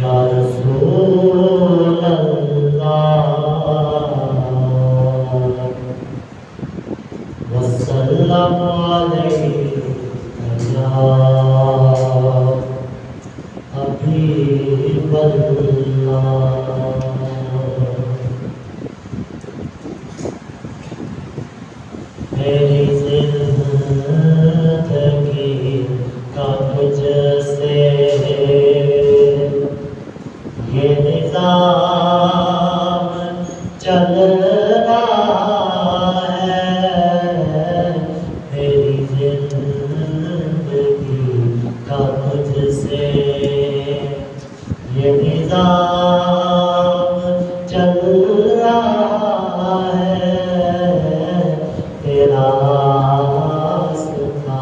या रसूल अल्लाह वसल्लम अलैका या हबीब अल्लाह। मेरी ज़िंदगी का तुझसे ये निज़ाम चल रहा है। मेरी ज़िंदगी का तुझसे ये निज़ाम चल रहा है। तेरा रास्ता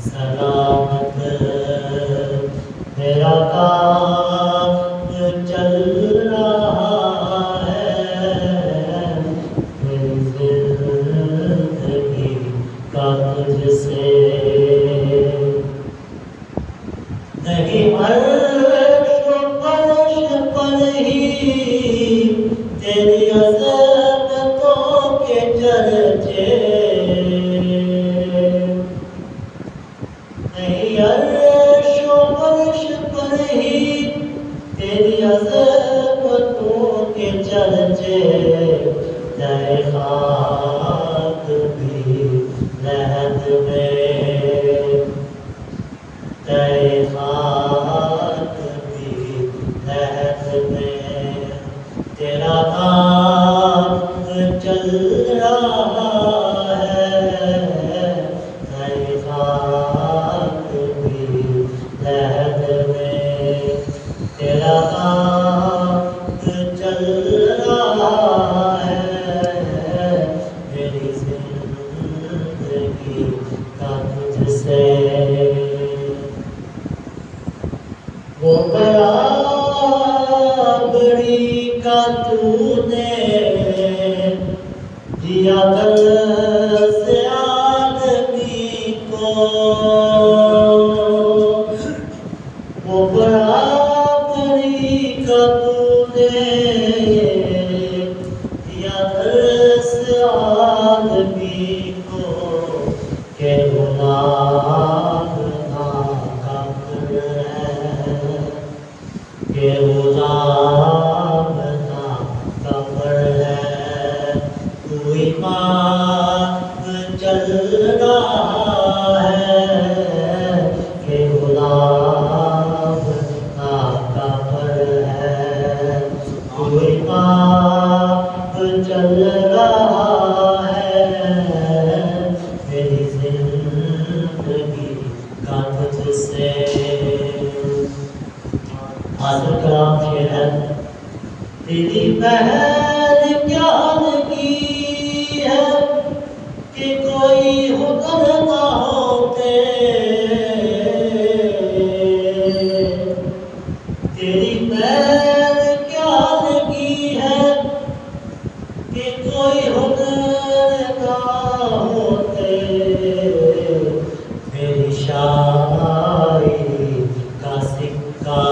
सलामत, तेरा काम चल रहा है। मेरी ज़िंदगी का तुझसे नहीं अर्श व फर्श पर ही तेरी अज़मतों के चर्चे। नहीं अर्श व फर्श पर ही तेरी अज़मतों के चर्चे। तेरे खाक भी लहद में, तेरे खाक भी लहद में तेरा नाम चल रहा है। तेरे खाक भी लहद में तेरा नाम चल रहा है। मेरी ज़िंदगी का तुझसे वो बराबरी का तूने दिया कल से आदमी को। वो बराबरी का तूने दिया कल से आदमी को के गुलाम ना काफिर है, के गुलाम ना काफिर है। तू ईमान चल रहा है के गुलाम ना काफिर है। तू ईमान चल रहा है। मेरी ज़िंदगी का तुझसे हाज़िर कलाम शेर है। तेरी पहल क्या लगी है कि कोई हुक्म ना होते। तेरी पहल क्या लगी है कि कोई हुक्म ना होते। मेरी शायरी का सिक्का,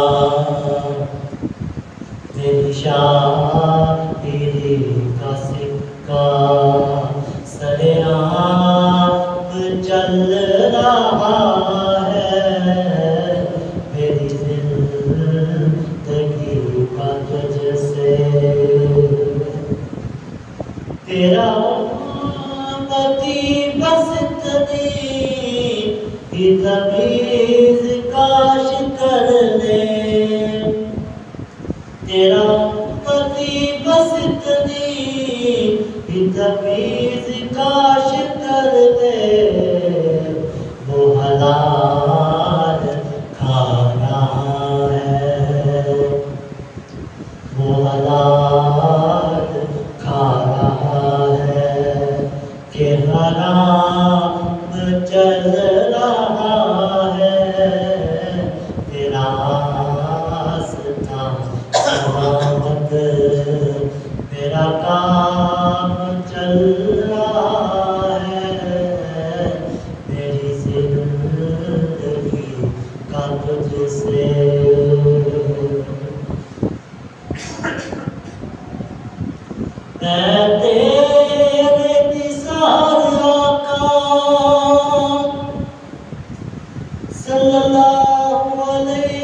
मेरी शायरी का सिक्का सरेआम चल रहा है। मेरी ज़िंदगी का तुझसे तेरा उम्मती बस इतनी तमीज़ काश कर ले। तेरा उम्मती बस इतनी तमीज़ काश कर ले। वो हलाल खा रहा है, वो हलाल खा रहा है कि हराम चल रहा है। अलैहि